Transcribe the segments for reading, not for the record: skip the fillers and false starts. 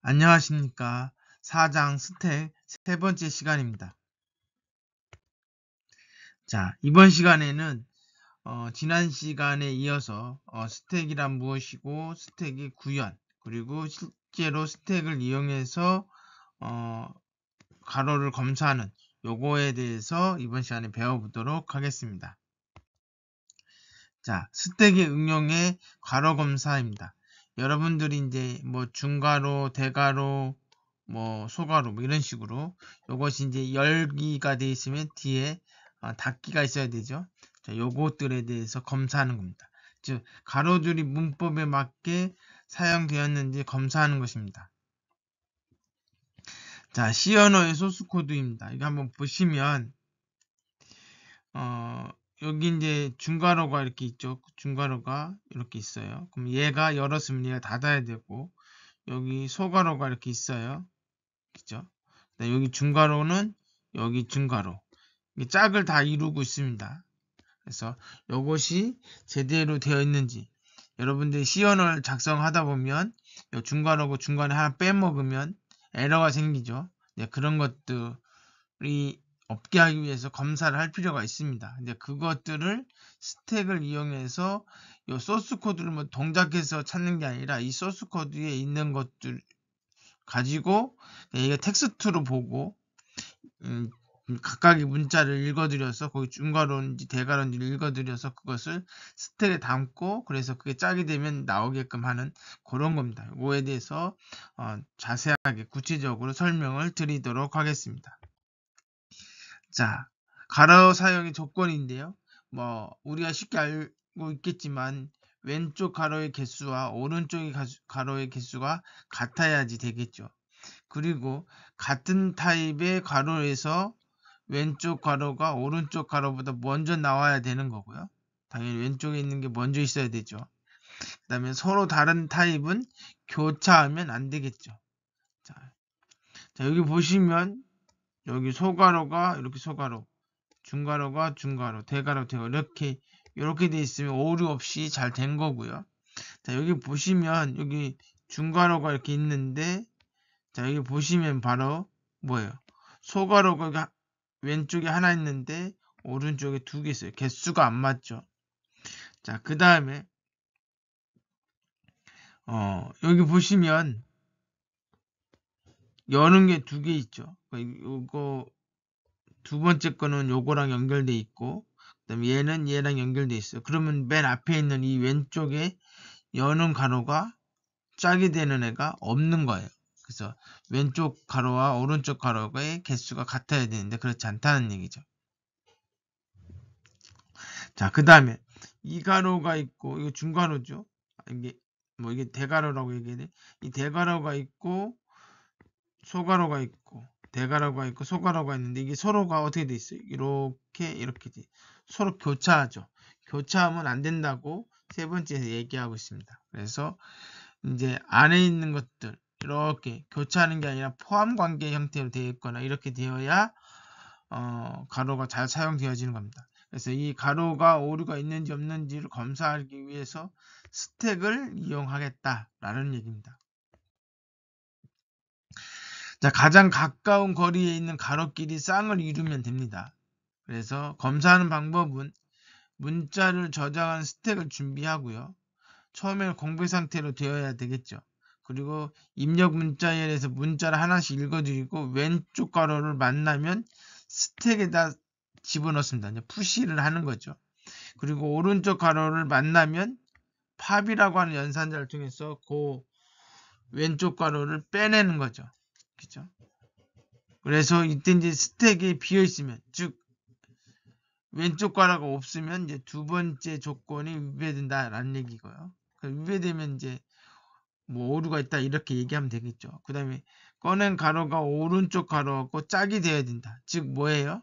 안녕하십니까. 4장 스택 세 번째 시간입니다. 자, 이번 시간에는 지난 시간에 이어서 스택이란 무엇이고 스택의 구현, 그리고 실제로 스택을 이용해서 가로를 검사하는 요거에 대해서 이번 시간에 배워보도록 하겠습니다. 자, 스택의 응용의 가로 검사입니다. 여러분들이 이제 뭐 중가로, 대가로, 뭐 소가로 뭐 이런 식으로 요것이 이제 열기가 돼 있으면 뒤에 닫기가 있어야 되죠. 자, 요것들에 대해서 검사하는 겁니다. 즉 가로줄이 문법에 맞게 사용되었는지 검사하는 것입니다. 자, C 언어의 소스 코드입니다. 이거 한번 보시면 여기 이제 중괄호가 이렇게 있죠. 중괄호가 이렇게 있어요. 그럼 얘가 열었으면 얘가 닫아야 되고, 여기 소괄호가 이렇게 있어요. 그죠? 여기 중괄호는 여기 중괄호. 짝을 다 이루고 있습니다. 그래서 이것이 제대로 되어 있는지, 여러분들이 시연을 작성하다 보면 중괄호고 중간에 하나 빼먹으면 에러가 생기죠. 네, 그런 것들이 없게 하기 위해서 검사를 할 필요가 있습니다. 이제 그것들을 스택을 이용해서 이 소스 코드를 뭐 동작해서 찾는 게 아니라 이 소스 코드에 있는 것들 가지고 이게 텍스트로 보고 각각의 문자를 읽어드려서 거기 중괄호인지 대괄호인지를 읽어드려서 그것을 스택에 담고 그래서 그게 짝이 되면 나오게끔 하는 그런 겁니다. 이거에 대해서 자세하게 구체적으로 설명을 드리도록 하겠습니다. 자, 가로 사용의 조건인데요. 뭐 우리가 쉽게 알고 있겠지만 왼쪽 가로의 개수와 오른쪽 가로의 개수가 같아야지 되겠죠. 그리고 같은 타입의 가로에서 왼쪽 가로가 오른쪽 가로보다 먼저 나와야 되는 거고요. 당연히 왼쪽에 있는 게 먼저 있어야 되죠. 그 다음에 서로 다른 타입은 교차하면 안 되겠죠. 자, 여기 보시면 여기 소가로가 이렇게 소가로, 중가로가 중가로, 대가로, 대가로 이렇게 돼 있으면 오류 없이 잘 된 거고요. 자, 여기 보시면 여기 중가로가 이렇게 있는데 자, 여기 보시면 바로 뭐예요? 소가로가 왼쪽에 하나 있는데 오른쪽에 두 개 있어요. 개수가 안 맞죠. 자, 그 다음에 여기 보시면 여는 게 두 개 있죠. 요거 두 번째 거는 요거랑 연결돼 있고 그다음에 얘랑 연결돼 있어요. 그러면 맨 앞에 있는 이 왼쪽에 여는 가로가 짝이 되는 애가 없는 거예요. 그래서 왼쪽 가로와 오른쪽 가로의 개수가 같아야 되는데 그렇지 않다는 얘기죠. 자, 그 다음에 이 가로가 있고 이거 중가로죠. 이게 대가로라고 얘기해야 돼. 이 대가로가 있고 소가로가 있고 대가로가 있고 소가로가 있는데 이게 서로가 어떻게 돼 있어요? 이렇게 서로 교차하죠. 교차하면 안 된다고 세 번째에서 얘기하고 있습니다. 그래서 이제 안에 있는 것들 이렇게 교차하는 게 아니라 포함 관계 형태로 되어 있거나 이렇게 되어야 가로가 잘 사용되어지는 겁니다. 그래서 이 가로가 오류가 있는지 없는지를 검사하기 위해서 스택을 이용하겠다라는 얘기입니다. 자, 가장 가까운 거리에 있는 가로끼리 쌍을 이루면 됩니다. 그래서 검사하는 방법은 문자를 저장한 스택을 준비하고요. 처음에는 공배 상태로 되어야 되겠죠. 그리고 입력 문자열에서 문자를 하나씩 읽어드리고 왼쪽 가로를 만나면 스택에다 집어넣습니다. 이제 푸시를 하는 거죠. 그리고 오른쪽 가로를 만나면 팝이라고 하는 연산자를 통해서 그 왼쪽 가로를 빼내는 거죠. 그죠? 그래서 이때 이제 스택이 비어 있으면, 즉 왼쪽 가로가 없으면 이제 두 번째 조건이 위배된다라는 얘기고요. 위배되면 이제 뭐 오류가 있다 이렇게 얘기하면 되겠죠. 그 다음에 꺼낸 가로가 오른쪽 가로하고 짝이 되어야 된다. 즉 뭐예요?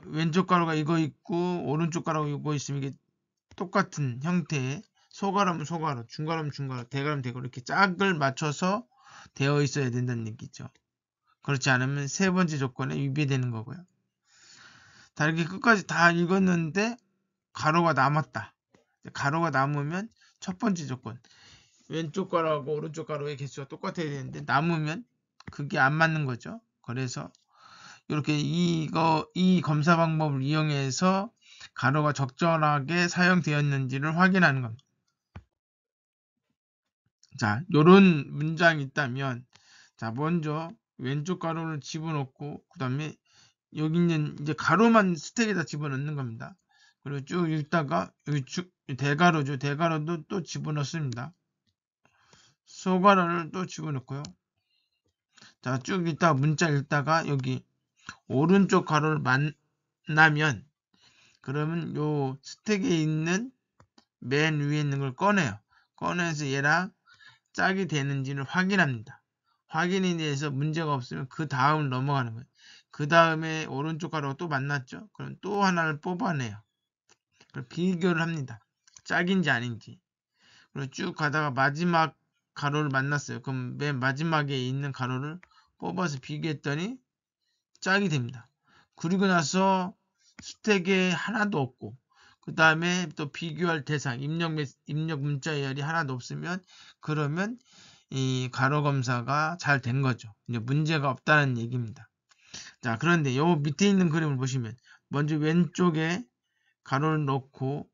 왼쪽 가로가 이거 있고 오른쪽 가로가 이거 있으면 이게 똑같은 형태의 소가로면 소가로, 중가로면 중가로, 대가로면 대가로 이렇게 짝을 맞춰서 되어 있어야 된다는 얘기죠. 그렇지 않으면 세 번째 조건에 위배되는 거고요. 다 이렇게 끝까지 다 읽었는데 가로가 남았다. 가로가 남으면 첫 번째 조건 왼쪽 가로하고 오른쪽 가로의 개수가 똑같아야 되는데 남으면 그게 안 맞는 거죠. 그래서 이렇게 이 검사 방법을 이용해서 가로가 적절하게 사용되었는지를 확인하는 겁니다. 자, 요런 문장이 있다면, 자, 먼저 왼쪽 가로를 집어넣고, 그 다음에 여기 있는 이제 가로만 스택에다 집어넣는 겁니다. 그리고 쭉 읽다가, 여기 대가로죠. 대가로도 또 집어넣습니다. 소가로를 또 집어넣고요. 자, 쭉 읽다가 문자 읽다가 여기 오른쪽 가로를 만나면, 그러면 요 스택에 있는 맨 위에 있는 걸 꺼내요. 꺼내서 얘랑 짝이 되는지를 확인합니다. 확인이 돼서 문제가 없으면 그 다음을 넘어가는 거예요. 그 다음에 오른쪽 가로가 또 만났죠. 그럼 또 하나를 뽑아내요. 그럼 비교를 합니다. 짝인지 아닌지. 그리고 쭉 가다가 마지막 가로를 만났어요. 그럼 맨 마지막에 있는 가로를 뽑아서 비교했더니 짝이 됩니다. 그리고 나서 스택에 하나도 없고 그 다음에 또 비교할 대상 입력 문자열이 하나도 없으면 그러면 이 가로 검사가 잘 된 거죠. 이제 문제가 없다는 얘기입니다. 자, 그런데 요 밑에 있는 그림을 보시면 먼저 왼쪽에 가로를 넣고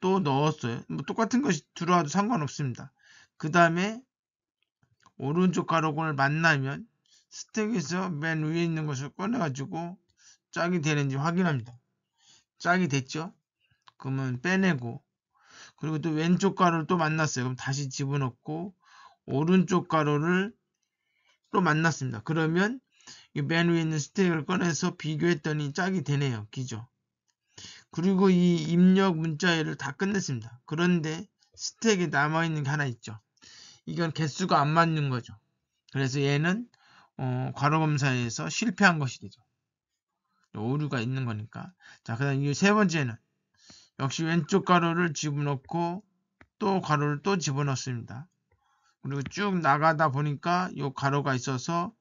또 넣었어요. 뭐 똑같은 것이 들어와도 상관없습니다. 그 다음에 오른쪽 가로공을 만나면 스택에서 맨 위에 있는 것을 꺼내가지고 짝이 되는지 확인합니다. 짝이 됐죠? 그러면 빼내고 그리고 또 왼쪽 가로를 또 만났어요. 그럼 다시 집어넣고 오른쪽 가로를 또 만났습니다. 그러면 맨 위에 있는 스택을 꺼내서 비교했더니 짝이 되네요. 기죠? 그리고 이 입력 문자열을 다 끝냈습니다. 그런데 스택에 남아있는 게 하나 있죠. 이건 개수가 안 맞는 거죠. 그래서 얘는 괄호 검사에서 실패한 것이 되죠. 오류가 있는 거니까. 자, 그 다음 이 세 번째는 역시 왼쪽 가로를 집어넣고 또 가로를 또 집어넣습니다. 그리고 쭉 나가다 보니까 이 가로가 있어서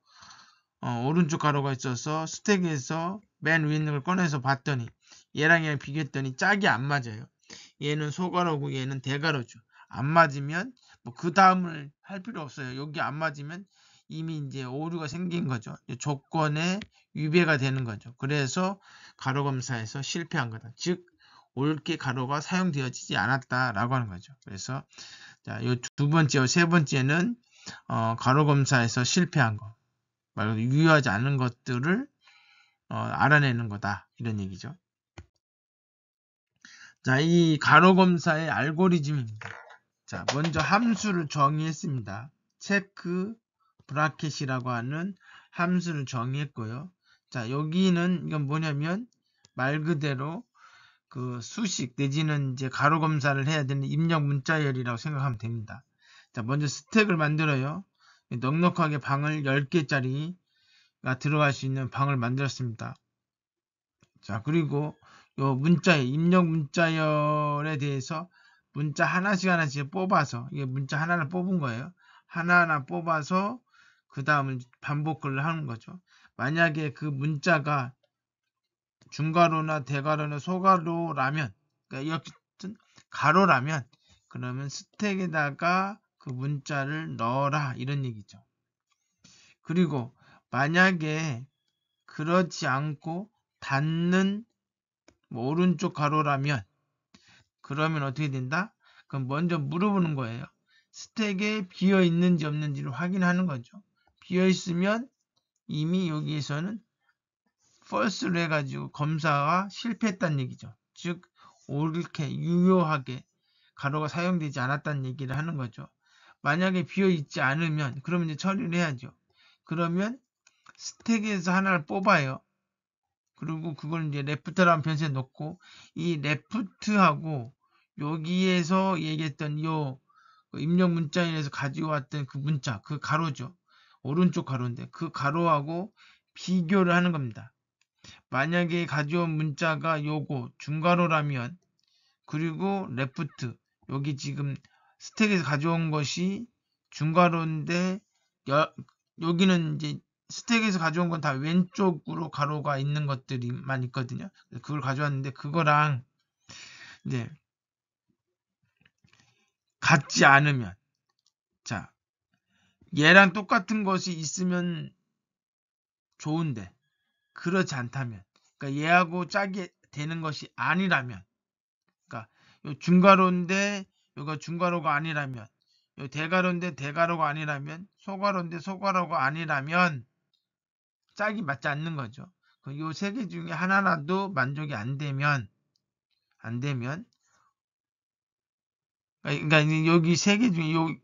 오른쪽 가로가 있어서 스택에서 맨 위에 있는 걸 꺼내서 봤더니 얘랑 비교했더니 짝이 안 맞아요. 얘는 소가로고 얘는 대가로죠. 안 맞으면 뭐 그 다음을 할 필요 없어요. 여기 안 맞으면 이미 이제 오류가 생긴 거죠. 조건에 위배가 되는 거죠. 그래서 가로 검사에서 실패한 거다. 즉 옳게 가로가 사용되어지지 않았다라고 하는 거죠. 그래서 자, 이 두 번째, 세 번째는 가로 검사에서 실패한 거. 말고 유효하지 않은 것들을 알아내는 거다. 이런 얘기죠. 자, 이 가로 검사의 알고리즘입니다. 자, 먼저 함수를 정의했습니다. 체크 브라켓이라고 하는 함수를 정의했고요. 자, 여기는 이건 뭐냐면 말 그대로 그 수식 내지는 이제 가로 검사를 해야 되는 입력 문자열이라고 생각하면 됩니다. 자, 먼저 스택을 만들어요. 넉넉하게 방을 10개짜리가 들어갈 수 있는 방을 만들었습니다. 자, 그리고 요 문자열, 입력 문자열에 대해서 문자 하나씩 뽑아서 이게 문자 하나를 뽑은 거예요. 하나하나 뽑아서 그 다음을 반복을 하는 거죠. 만약에 그 문자가 중가로나 대가로나 소가로라면 그러니까 여튼 가로라면 그러면 스택에다가 그 문자를 넣어라 이런 얘기죠. 그리고 만약에 그렇지 않고 닫는 뭐 오른쪽 가로라면 그러면 어떻게 된다? 그럼 먼저 물어보는 거예요. 스택에 비어 있는지 없는지를 확인하는 거죠. 비어 있으면 이미 여기에서는 false를 해가지고 검사가 실패했다는 얘기죠. 즉 옳게 유효하게 가로가 사용되지 않았다는 얘기를 하는 거죠. 만약에 비어 있지 않으면 그러면 이제 처리를 해야죠. 그러면 스택에서 하나를 뽑아요. 그리고 그걸 이제 레프트라는 변수에 넣고 이 레프트하고 여기에서 얘기했던 요 입력 문자에서 가지고 왔던 그 문자 그 가로죠. 오른쪽 가로인데 그 가로하고 비교를 하는 겁니다. 만약에 가져온 문자가 요거 중가로라면 그리고 레프트 여기 지금 스택에서 가져온 것이 중가로인데 여기는 이제 스택에서 가져온 건 다 왼쪽으로 가로가 있는 것들이만 있거든요. 그걸 가져왔는데 그거랑 이제 같지 않으면 자, 얘랑 똑같은 것이 있으면 좋은데 그렇지 않다면, 그러니까 얘하고 짝이 되는 것이 아니라면, 그러니까 요 중괄호인데 요가 중괄호가 아니라면, 요 대괄호인데 대괄호가 아니라면, 소괄호인데 소괄호가 아니라면 짝이 맞지 않는 거죠. 요 세 개 중에 하나라도 만족이 안 되면, 그러니까 여기 세 개 중에 요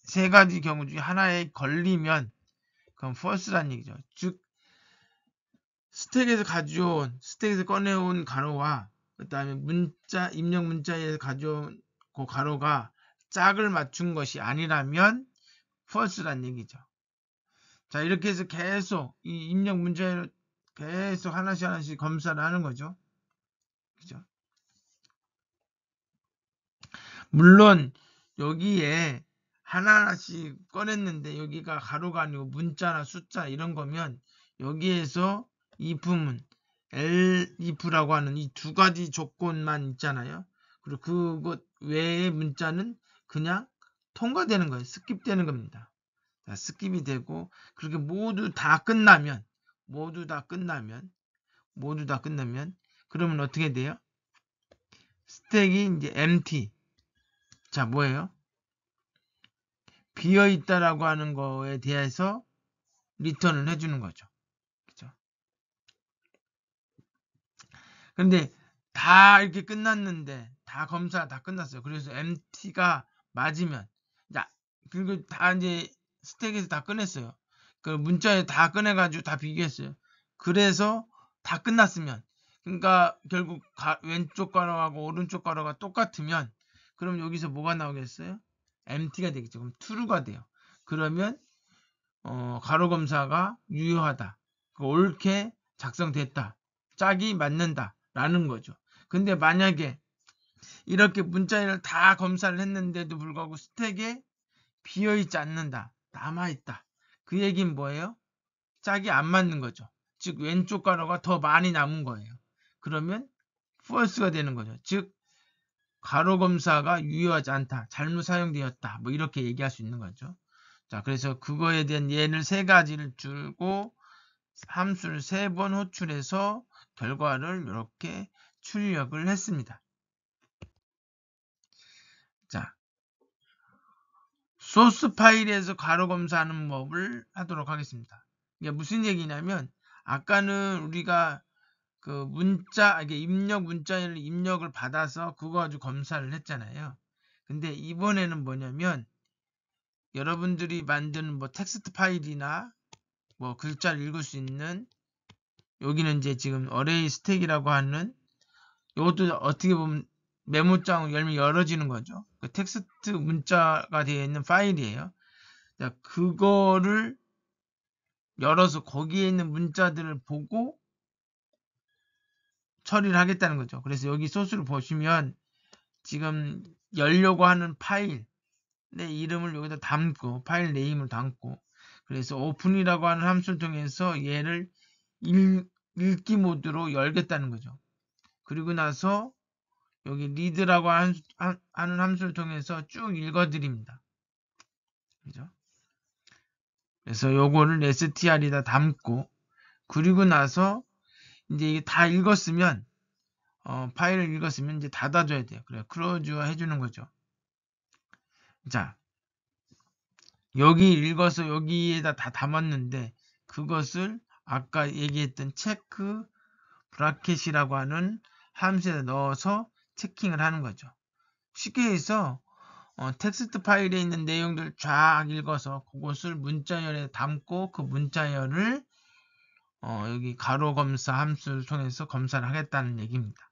세 가지 경우 중에 하나에 걸리면 그럼 false란 얘기죠. 즉 스택에서 꺼내온 가로와 그 다음에 입력 문자에서 가져온 그 가로가 짝을 맞춘 것이 아니라면 false란 얘기죠. 자, 이렇게 해서 계속 이 입력 문자를 계속 하나씩 검사를 하는 거죠. 그죠? 물론 여기에 하나하나씩 꺼냈는데 여기가 가로가 아니고 문자나 숫자 이런 거면 여기에서 if문 elif라고 하는 이 두 가지 조건만 있잖아요. 그리고 그것 외의 문자는 그냥 통과되는 거예요. 스킵되는 겁니다. 자, 스킵이 되고 그렇게 모두 다 끝나면 그러면 어떻게 돼요? 스택이 이제 empty. 자, 뭐예요? 비어 있다라고 하는 거에 대해서 리턴을 해주는 거죠. 그죠? 근데 다 이렇게 끝났는데 다 검사 다 끝났어요. 그래서 MT가 맞으면, 자, 그리고 다 이제 스택에서 다 꺼냈어요. 그 문자에 다 꺼내가지고 다 비교했어요. 그래서 다 끝났으면, 그러니까 결국 왼쪽 가로하고 오른쪽 가로가 똑같으면 그럼 여기서 뭐가 나오겠어요? MT가 되겠죠. 그럼 true가 돼요. 그러면 가로 검사가 유효하다. 옳게 작성됐다. 짝이 맞는다. 라는 거죠. 근데 만약에 이렇게 문자를 다 검사를 했는데도 불구하고 스택에 비어있지 않는다. 남아있다. 그 얘기는 뭐예요? 짝이 안 맞는 거죠. 즉 왼쪽 가로가 더 많이 남은 거예요. 그러면 false가 되는 거죠. 즉 가로 검사가 유효하지 않다. 잘못 사용되었다. 뭐 이렇게 얘기할 수 있는 거죠. 자, 그래서 그거에 대한 예를 세 가지를 주고 함수를 3번 호출해서 결과를 이렇게 출력을 했습니다. 자, 소스 파일에서 가로 검사하는 법을 하도록 하겠습니다. 이게 무슨 얘기냐면 아까는 우리가 그 이게 입력을 받아서 그거 가지고 검사를 했잖아요. 근데 이번에는 뭐냐면 여러분들이 만드는 뭐 텍스트 파일이나 뭐 글자를 읽을 수 있는, 여기는 이제 지금 어레이 스택이라고 하는, 이것도 어떻게 보면 메모장을 열면 열어지는 거죠. 그 텍스트 문자가 되어 있는 파일이에요. 자, 그거를 열어서 거기에 있는 문자들을 보고 처리를 하겠다는 거죠. 그래서 여기 소스를 보시면 지금 열려고 하는 파일 내 이름을 여기다 담고 파일 네임을 담고, 그래서 오픈이라고 하는 함수를 통해서 얘를 읽기 모드로 열겠다는 거죠. 그리고 나서 여기 리드라고 하는 함수를 통해서 쭉 읽어드립니다. 그죠? 그래서 요거를 str에다 담고, 그리고 나서 이제 이게 다 읽었으면 파일을 읽었으면 이제 닫아줘야 돼요. 그래, 클로즈 해주는 거죠. 자, 여기 읽어서 여기에다 다 담았는데 그것을 아까 얘기했던 체크 브라켓이라고 하는 함수에 넣어서 체킹을 하는 거죠. 쉽게 해서 텍스트 파일에 있는 내용들 쫙 읽어서 그것을 문자열에 담고 그 문자열을 여기 가로 검사 함수를 통해서 검사를 하겠다는 얘기입니다.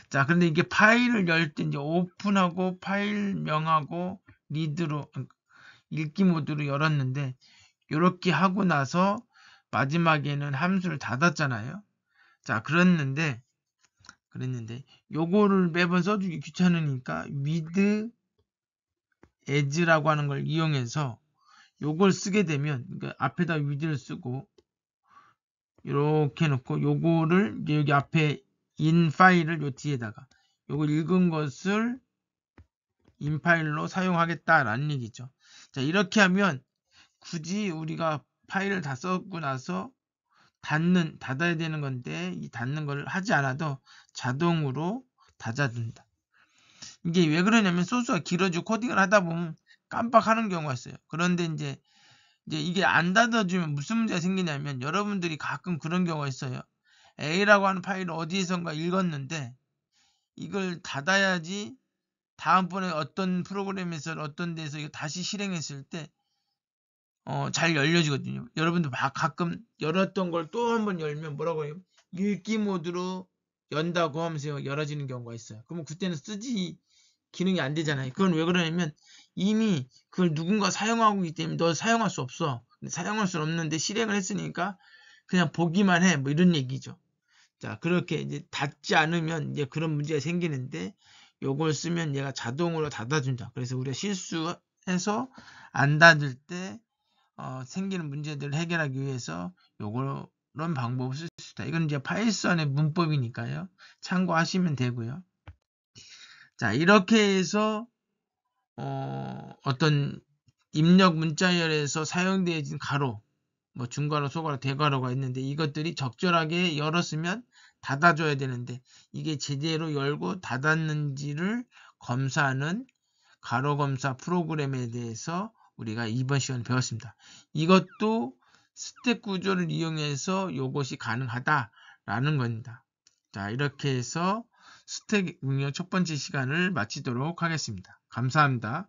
자, 그런데 이게 파일을 열 때 이제 오픈하고 파일명하고 리드로 읽기 모드로 열었는데 이렇게 하고 나서 마지막에는 함수를 닫았잖아요. 자, 그랬는데 요거를 매번 써주기 귀찮으니까 with as라고 하는 걸 이용해서 요걸 쓰게 되면, 그러니까 앞에다 with를 쓰고 이렇게 놓고 요거를 이제 여기 앞에 in 파일을 요 뒤에다가 요걸 읽은 것을 인파일로 사용하겠다라는 얘기죠. 자, 이렇게 하면 굳이 우리가 파일을 다 썼고 나서 닫아야 되는 건데 이 닫는 걸 하지 않아도 자동으로 닫아둔다. 이게 왜 그러냐면 소스가 길어지고 코딩을 하다 보면 깜빡하는 경우가 있어요. 그런데 이제 이게 안 닫아주면 무슨 문제가 생기냐면 여러분들이 가끔 그런 경우가 있어요. A라고 하는 파일을 어디에선가 읽었는데 이걸 닫아야지 다음번에 어떤 프로그램에서 어떤 데서 이거 다시 실행했을 때 잘 열려지거든요. 여러분들 막 가끔 열었던 걸 또 한번 열면 뭐라고 해요? 읽기 모드로 연다고 하면서 열어지는 경우가 있어요. 그러면 그때는 쓰지 기능이 안 되잖아요. 그건 왜 그러냐면 이미 그걸 누군가 사용하고 있기 때문에 너 사용할 수 없어. 사용할 수 없는데 실행을 했으니까 그냥 보기만 해. 뭐 이런 얘기죠. 자, 그렇게 이제 닫지 않으면 이제 그런 문제가 생기는데 요걸 쓰면 얘가 자동으로 닫아준다. 그래서 우리가 실수해서 안 닫을 때 생기는 문제들을 해결하기 위해서 요런 방법을 쓸 수 있다. 이건 이제 파이썬의 문법이니까요. 참고하시면 되고요. 자, 이렇게 해서 어떤 입력 문자열에서 사용되어진 가로, 뭐 중괄호, 소괄호, 대괄호가 있는데 이것들이 적절하게 열었으면 닫아줘야 되는데 이게 제대로 열고 닫았는지를 검사하는 가로 검사 프로그램에 대해서 우리가 이번 시간에 배웠습니다. 이것도 스택 구조를 이용해서 이것이 가능하다라는 겁니다. 자, 이렇게 해서 스택 응용 첫 번째 시간을 마치도록 하겠습니다. 감사합니다.